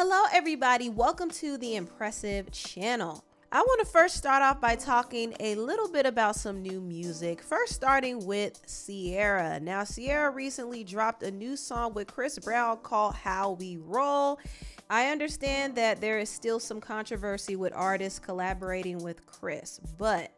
Hello everybody, welcome to the Empressive channel. I want to first start off by talking a little bit about some new music. First starting with Ciara. Now Ciara recently dropped a new song with Chris Brown called How We Roll. I understand that there is still some controversy with artists collaborating with Chris, but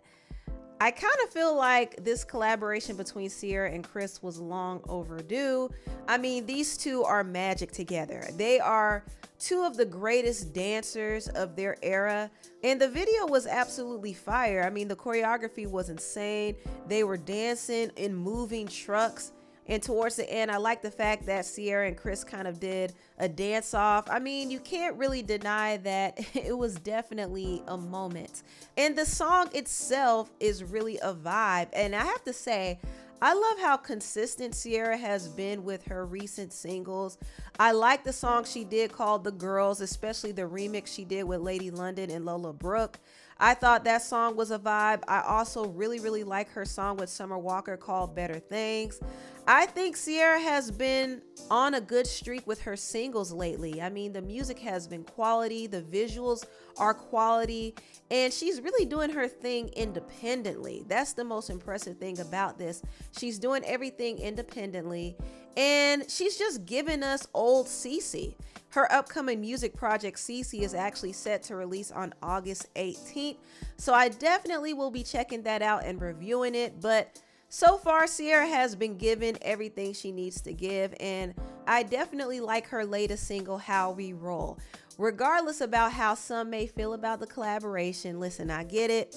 I kind of feel like this collaboration between Ciara and Chris was long overdue. I mean, these two are magic together. They are two of the greatest dancers of their era, and the video was absolutely fire. I mean, the choreography was insane. They were dancing in moving trucks. And towards the end, I like the fact that Ciara and Chris kind of did a dance off. I mean, you can't really deny that it was definitely a moment. And the song itself is really a vibe. And I have to say, I love how consistent Ciara has been with her recent singles. I like the song she did called The Girls, especially the remix she did with Lady London and Lola Brooke. I thought that song was a vibe. I also really like her song with Summer Walker called Better Things. I think Ciara has been on a good streak with her singles lately. I mean, the music has been quality, the visuals are quality, and she's really doing her thing independently. That's the most impressive thing about this. She's doing everything independently, and she's just giving us old Cece. Her upcoming music project, Cece, is actually set to release on August 18th. So I definitely will be checking that out and reviewing it. But so far, Ciara has been given everything she needs to give. And I definitely like her latest single, How We Roll. Regardless about how some may feel about the collaboration, listen, I get it.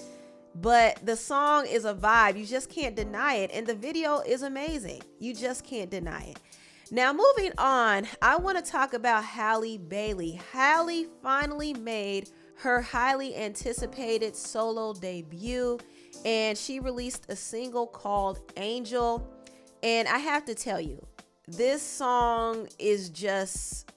But the song is a vibe. You just can't deny it. And the video is amazing. You just can't deny it. Now, moving on, I want to talk about Halle Bailey. Halle finally made her highly anticipated solo debut, and she released a single called Angel. And I have to tell you, this song is just,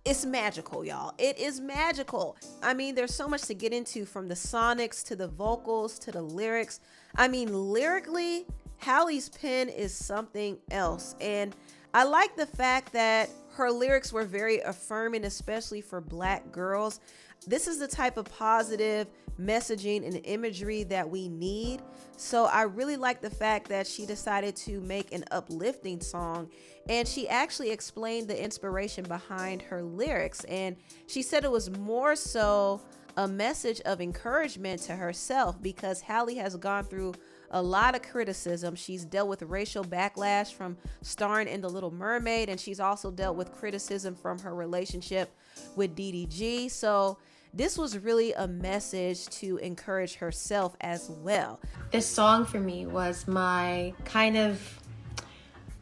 it's magical, y'all. It is magical. I mean, there's so much to get into, from the sonics to the vocals to the lyrics. I mean, lyrically, Halle's pen is something else. And I like the fact that her lyrics were very affirming, especially for Black girls. This is the type of positive messaging and imagery that we need. So I really like the fact that she decided to make an uplifting song, and she actually explained the inspiration behind her lyrics. And she said it was more so a message of encouragement to herself, because Halle has gone through a lot of criticism. She's dealt with racial backlash from starring in The Little Mermaid, and she's also dealt with criticism from her relationship with DDG. So this was really a message to encourage herself as well. This song for me was my kind of,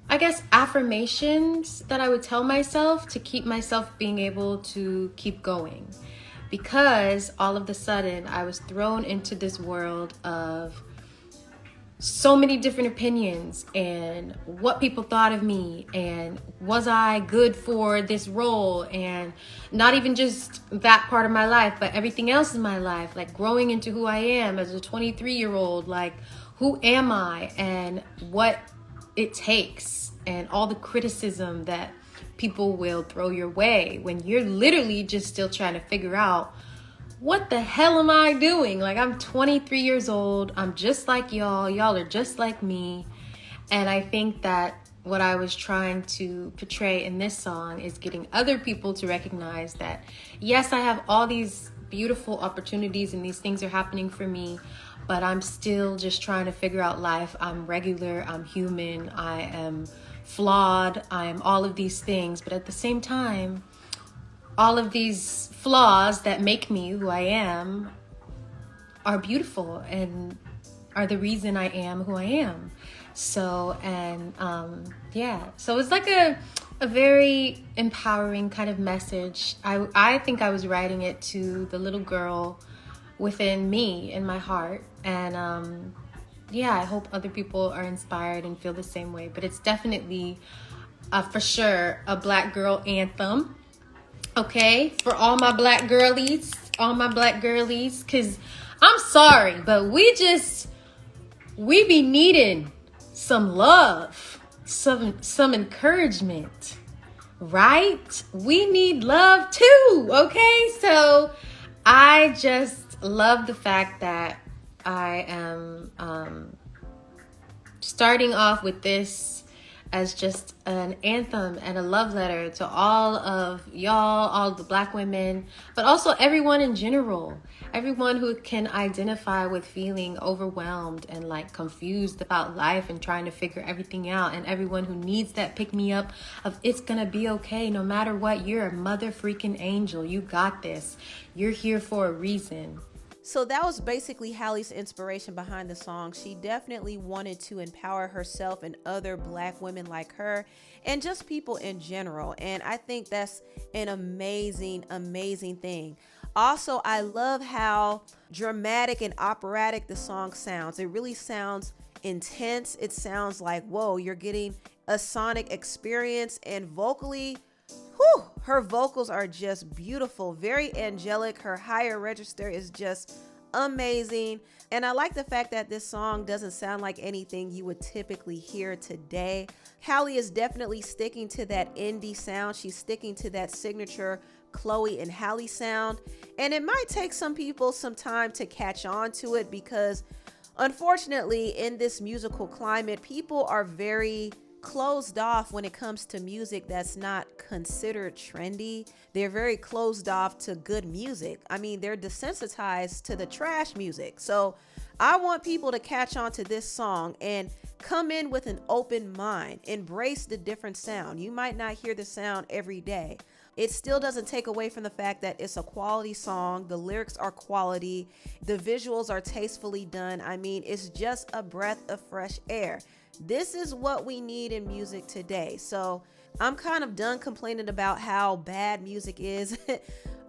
I guess, affirmations that I would tell myself to keep myself being able to keep going. Because all of a sudden I was thrown into this world of so many different opinions and what people thought of me, and was I good for this role, and not even just that part of my life, but everything else in my life, like growing into who I am as a 23-year-old, like who am I and what it takes, and all the criticism that people will throw your way when you're literally just still trying to figure out, what the hell am I doing? Like, I'm 23 years old. I'm just like y'all. Y'all are just like me. And I think that what I was trying to portray in this song is getting other people to recognize that, yes, I have all these beautiful opportunities and these things are happening for me, but I'm still just trying to figure out life. I'm regular. I'm human. I am flawed. I am all of these things. But at the same time, all of these flaws that make me who I am are beautiful and are the reason I am who I am. So, and so it's like a very empowering kind of message. I think I was writing it to the little girl within me, in my heart. And I hope other people are inspired and feel the same way. But it's definitely, for sure, a Black girl anthem. Okay, for all my Black girlies, because I'm sorry, but we be needing some love, some encouragement. Right? We need love too, okay? So I just love the fact that I am starting off with this as just an anthem and a love letter to all of y'all, all the Black women, but also everyone in general. Everyone who can identify with feeling overwhelmed and like confused about life and trying to figure everything out. And everyone who needs that pick me up of it's gonna be okay no matter what. You're a mother freaking angel. You got this. You're here for a reason. So that was basically Halle's inspiration behind the song. She definitely wanted to empower herself and other Black women like her and just people in general. And I think that's an amazing, amazing thing. Also, I love how dramatic and operatic the song sounds. It really sounds intense. It sounds like, whoa, you're getting a sonic experience. And vocally, whew, her vocals are just beautiful, very angelic. Her higher register is just amazing. And I like the fact that this song doesn't sound like anything you would typically hear today. Halle is definitely sticking to that indie sound. She's sticking to that signature Chloe and Halle sound. And it might take some people some time to catch on to it because unfortunately in this musical climate, people are very closed off when it comes to music that's not considered trendy. They're very closed off to good music. I mean, they're desensitized to the trash music. So I want people to catch on to this song and come in with an open mind, embrace the different sound. You might not hear the sound every day. It still doesn't take away from the fact that it's a quality song. The lyrics are quality. The visuals are tastefully done. I mean, it's just a breath of fresh air. This is what we need in music today. So I'm kind of done complaining about how bad music is.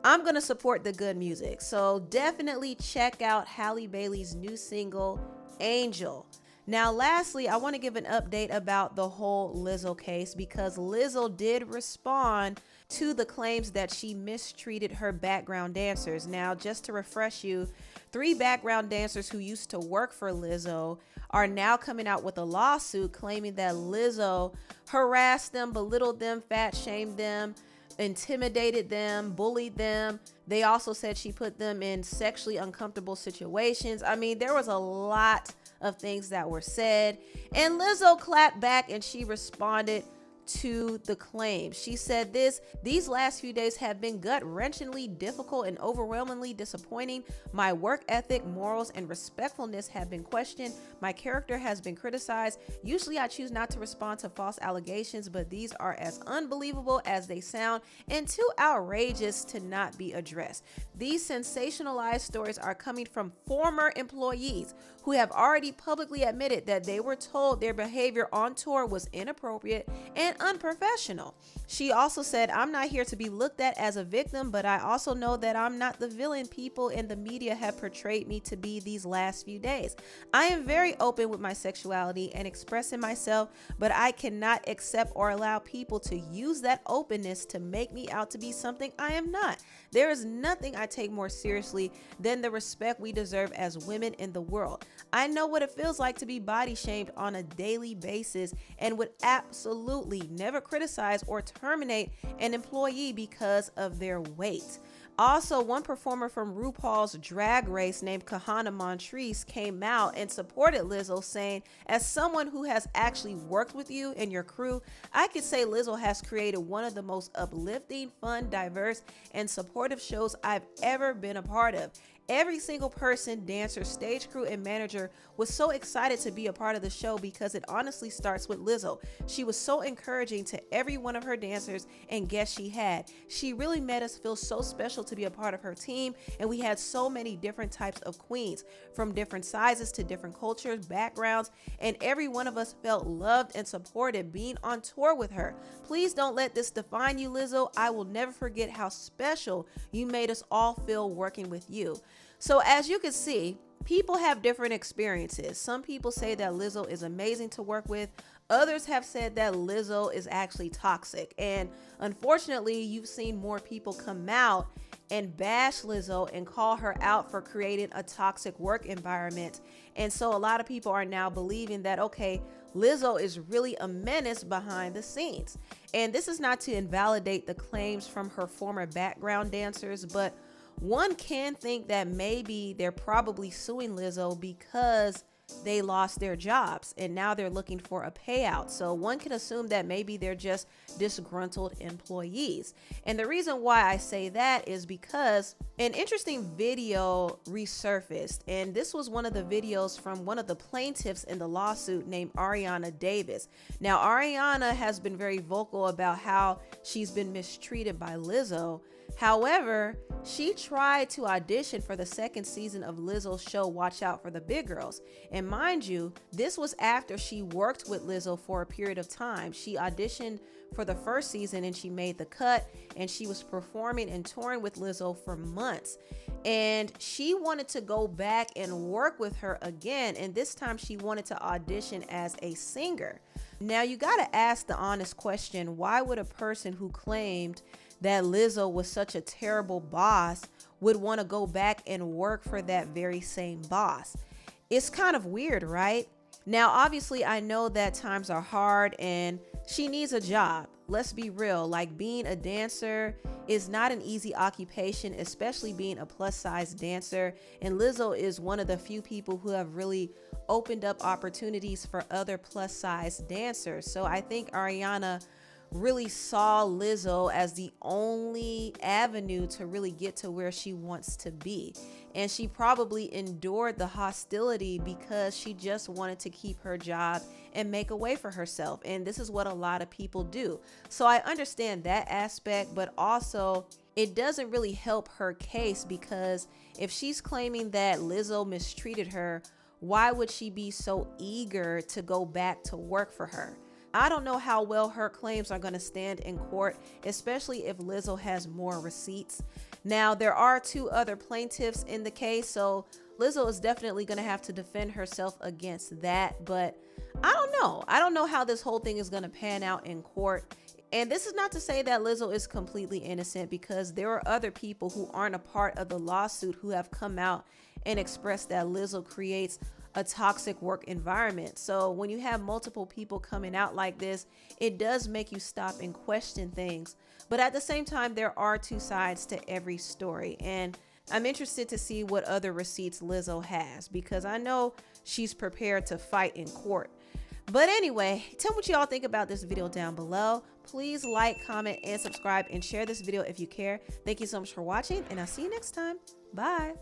I'm going to support the good music. So definitely check out Halle Bailey's new single, Angel. Now, lastly, I want to give an update about the whole Lizzo case because Lizzo did respond to the claims that she mistreated her background dancers. Now, just to refresh you, 3 background dancers who used to work for Lizzo are now coming out with a lawsuit claiming that Lizzo harassed them, belittled them, fat shamed them, intimidated them, bullied them. They also said she put them in sexually uncomfortable situations. I mean, there was a lot of things that were said, and Lizzo clapped back and she responded to the claim. She said these last few days have been gut-wrenchingly difficult and overwhelmingly disappointing. My work ethic, morals, and respectfulness have been questioned. My character has been criticized. Usually I choose not to respond to false allegations, but these are as unbelievable as they sound and too outrageous to not be addressed. These sensationalized stories are coming from former employees who have already publicly admitted that they were told their behavior on tour was inappropriate and unprofessional. She also said, I'm not here to be looked at as a victim, but I also know that I'm not the villain people in the media have portrayed me to be these last few days. I am very open with my sexuality and expressing myself, but I cannot accept or allow people to use that openness to make me out to be something I am not. There is nothing I take more seriously than the respect we deserve as women in the world. I know what it feels like to be body shamed on a daily basis and would absolutely never criticize or terminate an employee because of their weight. Also, one performer from RuPaul's Drag Race named Kahana Montrese came out and supported Lizzo, saying, as someone who has actually worked with you and your crew, I could say Lizzo has created one of the most uplifting, fun, diverse, and supportive shows I've ever been a part of. Every single person, dancer, stage crew, and manager was so excited to be a part of the show because it honestly starts with Lizzo. She was so encouraging to every one of her dancers and guests she had. She really made us feel so special to be a part of her team, and we had so many different types of queens from different sizes to different cultures, backgrounds, and every one of us felt loved and supported being on tour with her. Please don't let this define you, Lizzo. I will never forget how special you made us all feel working with you. So as you can see, people have different experiences. Some people say that Lizzo is amazing to work with. Others have said that Lizzo is actually toxic. And unfortunately, you've seen more people come out and bash Lizzo and call her out for creating a toxic work environment. And so a lot of people are now believing that, okay, Lizzo is really a menace behind the scenes. And this is not to invalidate the claims from her former background dancers, but one can think that maybe they're probably suing Lizzo because they lost their jobs and now they're looking for a payout. So one can assume that maybe they're just disgruntled employees. And the reason why I say that is because an interesting video resurfaced, and this was one of the videos from one of the plaintiffs in the lawsuit named Ariana Davis. Now, Ariana has been very vocal about how she's been mistreated by Lizzo. However, she tried to audition for the second season of Lizzo's show, Watch Out for the Big Girls. And mind you, this was after she worked with Lizzo for a period of time. She auditioned for the first season and she made the cut, and she was performing and touring with Lizzo for months. And she wanted to go back and work with her again, and this time she wanted to audition as a singer. Now you gotta ask the honest question, why would a person who claimed that Lizzo was such a terrible boss would want to go back and work for that very same boss? It's kind of weird, right? Now, obviously, I know that times are hard and she needs a job. Let's be real, like being a dancer is not an easy occupation, especially being a plus size dancer. And Lizzo is one of the few people who have really opened up opportunities for other plus size dancers. So I think Ariana really saw Lizzo as the only avenue to really get to where she wants to be. And she probably endured the hostility because she just wanted to keep her job and make a way for herself. And this is what a lot of people do. So I understand that aspect, but also it doesn't really help her case, because if she's claiming that Lizzo mistreated her, why would she be so eager to go back to work for her? I don't know how well her claims are going to stand in court, especially if Lizzo has more receipts. Now, there are two other plaintiffs in the case, so Lizzo is definitely going to have to defend herself against that. But I don't know. I don't know how this whole thing is going to pan out in court. And this is not to say that Lizzo is completely innocent, because there are other people who aren't a part of the lawsuit who have come out and expressed that Lizzo creates a toxic work environment. So when you have multiple people coming out like this, it does make you stop and question things. But at the same time, there are two sides to every story. And I'm interested to see what other receipts Lizzo has, because I know she's prepared to fight in court. But anyway, tell me what y'all think about this video down below. Please like, comment, and subscribe, and share this video if you care. Thank you so much for watching, and I'll see you next time. Bye.